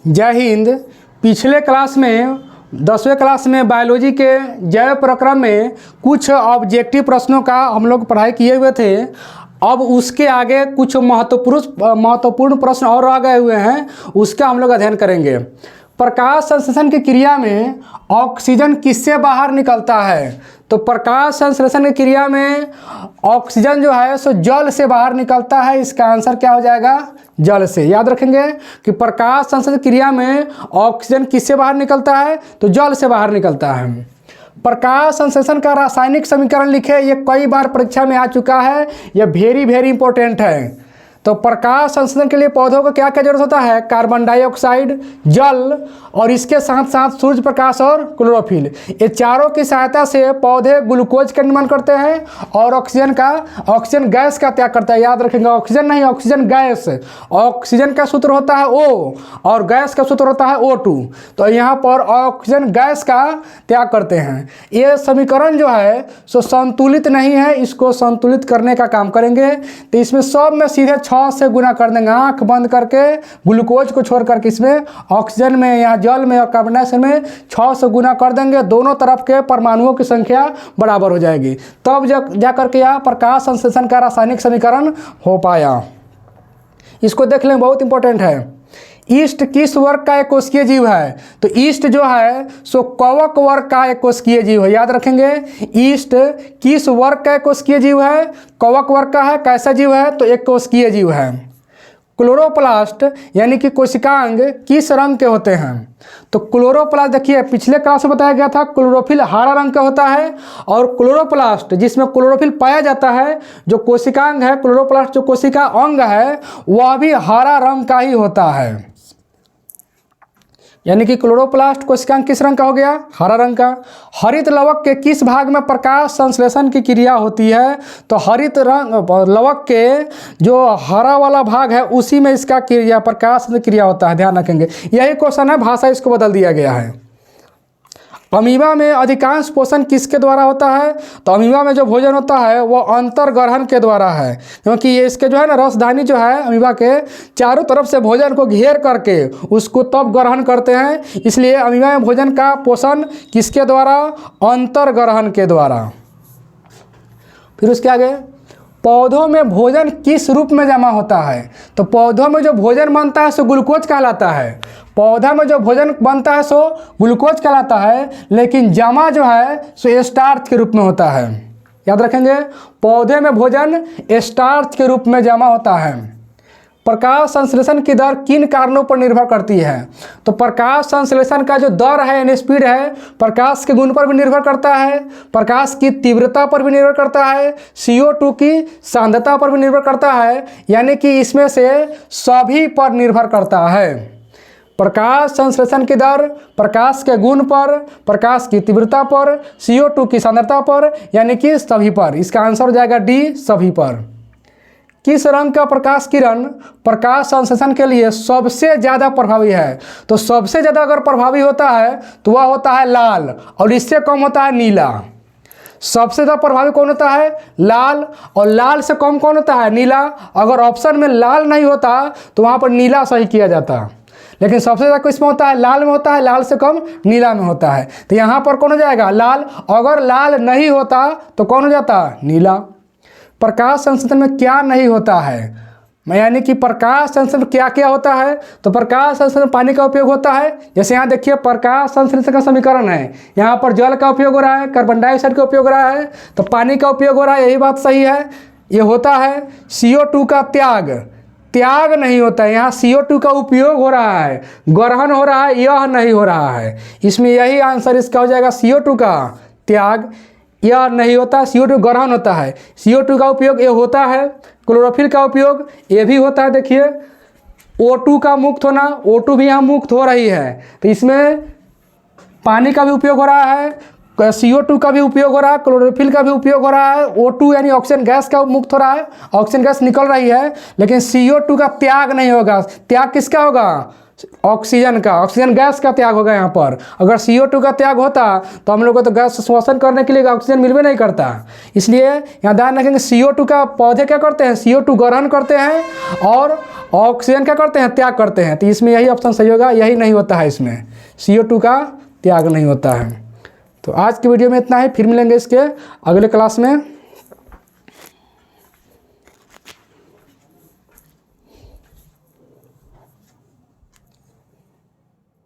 जय हिंद। पिछले क्लास में 10वें क्लास में बायोलॉजी के जैव प्रक्रम में कुछ ऑब्जेक्टिव प्रश्नों का हम लोग पढ़ाई किए हुए थे। अब उसके आगे कुछ महत्वपूर्ण प्रश्न और आ गए हुए हैं, उसका हम लोग अध्ययन करेंगे। प्रकाश संश्लेषण की क्रिया में ऑक्सीजन किससे बाहर निकलता है? तो प्रकाश संश्लेषण की क्रिया में ऑक्सीजन जो है सो जल से बाहर निकलता है। इसका आंसर क्या हो जाएगा? जल से। याद रखेंगे कि प्रकाश संश्लेषण क्रिया में ऑक्सीजन किससे बाहर निकलता है? तो जल से बाहर निकलता है। प्रकाश संश्लेषण का रासायनिक समीकरण लिखे, ये कई बार परीक्षा में आ चुका है, यह वेरी इंपॉर्टेंट है। तो प्रकाश संश्लेषण के लिए पौधों को क्या क्या जरूरत होता है? कार्बन डाइऑक्साइड, जल और इसके साथ साथ सूर्य प्रकाश और क्लोरोफिल। ये चारों की सहायता से पौधे ग्लूकोज का निर्माण करते हैं और ऑक्सीजन गैस का त्याग करता है। याद रखेंगे, ऑक्सीजन नहीं, ऑक्सीजन गैस। ऑक्सीजन का सूत्र होता है O और गैस का सूत्र होता है O2। तो यहाँ पर ऑक्सीजन गैस का त्याग करते हैं। ये समीकरण जो है सो संतुलित नहीं है, इसको संतुलित करने का काम करेंगे। तो इसमें सब में सीधे 6 से गुना कर देंगे, आंख बंद करके ग्लूकोज को छोड़ करके इसमें ऑक्सीजन में, यहाँ जल में और कार्बन डाइऑक्साइड में 6 से गुना कर देंगे। दोनों तरफ के परमाणुओं की संख्या बराबर हो जाएगी, तब जा करके यहाँ प्रकाश संश्लेषण का रासायनिक समीकरण हो पाया। इसको देख लें, बहुत इंपॉर्टेंट है। ईस्ट किस वर्ग का एक कोशिकीय जीव है? तो ईस्ट जो है सो कवक वर्ग का एक कोशिकीय जीव है। याद रखेंगे, ईस्ट किस वर्ग का एक कोशिकीय जीव है? कवक वर्ग का है। कैसा जीव है? तो एक कोशिकीय जीव है। क्लोरोप्लास्ट यानी कि कोशिकांग किस रंग के होते हैं? तो क्लोरोप्लास्ट देखिए, पिछले क्लास में बताया गया था क्लोरोफिल हरा रंग का होता है और क्लोरोप्लास्ट जिसमें क्लोरोफिल पाया जाता है, जो कोशिकांग है, क्लोरोप्लास्ट जो कोशिका अंग है, वह भी हरा रंग का ही होता है। यानी कि क्लोरोप्लास्ट कोशिकांग किस रंग का हो गया? हरा रंग का। हरित लवक के किस भाग में प्रकाश संश्लेषण की क्रिया होती है? तो हरित रंग लवक के जो हरा वाला भाग है उसी में इसका प्रकाश क्रिया होता है। ध्यान रखेंगे, यही क्वेश्चन है, भाषा इसको बदल दिया गया है। अमीबा में अधिकांश पोषण किसके द्वारा होता है? तो अमीबा में जो भोजन होता है वह अंतर्ग्रहण के द्वारा है, क्योंकि ये इसके जो है ना रसधानी जो है अमीबा के चारों तरफ से भोजन को घेर करके उसको तब ग्रहण करते हैं, इसलिए अमीबा में भोजन का पोषण किसके द्वारा? अंतर्ग्रहण के द्वारा। फिर उसके आगे, पौधों में भोजन किस रूप में जमा होता है? तो पौधों में जो भोजन बनता है सो ग्लूकोज कहलाता है। पौधा में जो भोजन बनता है सो ग्लूकोज कहलाता है, लेकिन जमा जो है सो स्टार्च के रूप में होता है। याद रखेंगे, पौधे में भोजन स्टार्च के रूप में जमा होता है। प्रकाश संश्लेषण की दर किन कारणों पर निर्भर करती है? तो प्रकाश संश्लेषण का जो दर है यानी स्पीड है, प्रकाश के गुण पर भी निर्भर करता है, प्रकाश की तीव्रता पर भी निर्भर करता है, CO2 की सांद्रता पर भी निर्भर करता है, यानी कि इसमें से सभी पर निर्भर करता है। प्रकाश संश्लेषण की दर प्रकाश के गुण पर, प्रकाश की तीव्रता पर, CO2 की सांद्रता पर, यानी कि सभी पर। इसका आंसर हो जाएगा D, सभी पर। किस रंग का प्रकाश किरण प्रकाश संश्लेषण के लिए सबसे ज़्यादा प्रभावी है? तो सबसे ज़्यादा अगर प्रभावी होता है तो वह होता है लाल, और इससे कम होता है नीला। सबसे ज़्यादा प्रभावी कौन होता है? लाल, और लाल से कम कौन होता है? नीला। अगर ऑप्शन में लाल नहीं होता तो वहाँ पर नीला सही किया जाता, लेकिन सबसे ज़्यादा किसमें होता है? लाल में होता है, लाल से कम नीला में होता है। तो यहाँ पर कौन हो जाएगा? लाल। अगर लाल नहीं होता तो कौन हो जाता? नीला। प्रकाश संश्लेषण में क्या नहीं होता है? यानी कि प्रकाश संश्लेषण क्या क्या होता है? तो प्रकाश संश्लेषण पानी का उपयोग होता है। जैसे यहाँ देखिए, प्रकाश संश्लेषण का समीकरण है, यहाँ पर जल का उपयोग हो रहा है, कार्बन डाइऑक्साइड का उपयोग हो रहा है, तो पानी का उपयोग हो रहा है, यही बात सही है। ये होता है CO2 का त्याग नहीं होता है, यहाँ CO2 का उपयोग हो रहा है, ग्रहण हो रहा है, यह नहीं हो रहा है। इसमें यही आंसर इसका हो जाएगा, CO2 का त्याग यह नहीं होता, CO2 ग्रहण होता है। CO2 का उपयोग ये होता है, क्लोरोफिल का उपयोग ये भी होता है। देखिए, O2 का मुक्त होना, O2 भी यहाँ मुक्त हो रही है, तो इसमें पानी का भी उपयोग हो रहा है, CO2 का भी उपयोग हो रहा है, क्लोरोफिल का भी उपयोग हो रहा है, O2 यानी ऑक्सीजन गैस का मुक्त हो रहा है, ऑक्सीजन गैस निकल रही है, लेकिन CO2 का त्याग नहीं होगा। त्याग किसका होगा? ऑक्सीजन का, ऑक्सीजन गैस का त्याग होगा यहाँ पर। अगर CO2 का त्याग होता तो हम लोग को तो गैस श्वसन करने के लिए ऑक्सीजन मिलवे नहीं करता। इसलिए यहाँ ध्यान रखेंगे, CO2 का पौधे क्या करते हैं? CO2 ग्रहण करते हैं और ऑक्सीजन क्या करते हैं, त्याग करते हैं। तो इसमें यही ऑप्शन सही होगा, यही नहीं होता है, इसमें CO2 का त्याग नहीं होता है। तो आज की वीडियो में इतना ही, फिर मिलेंगे इसके अगले क्लास में।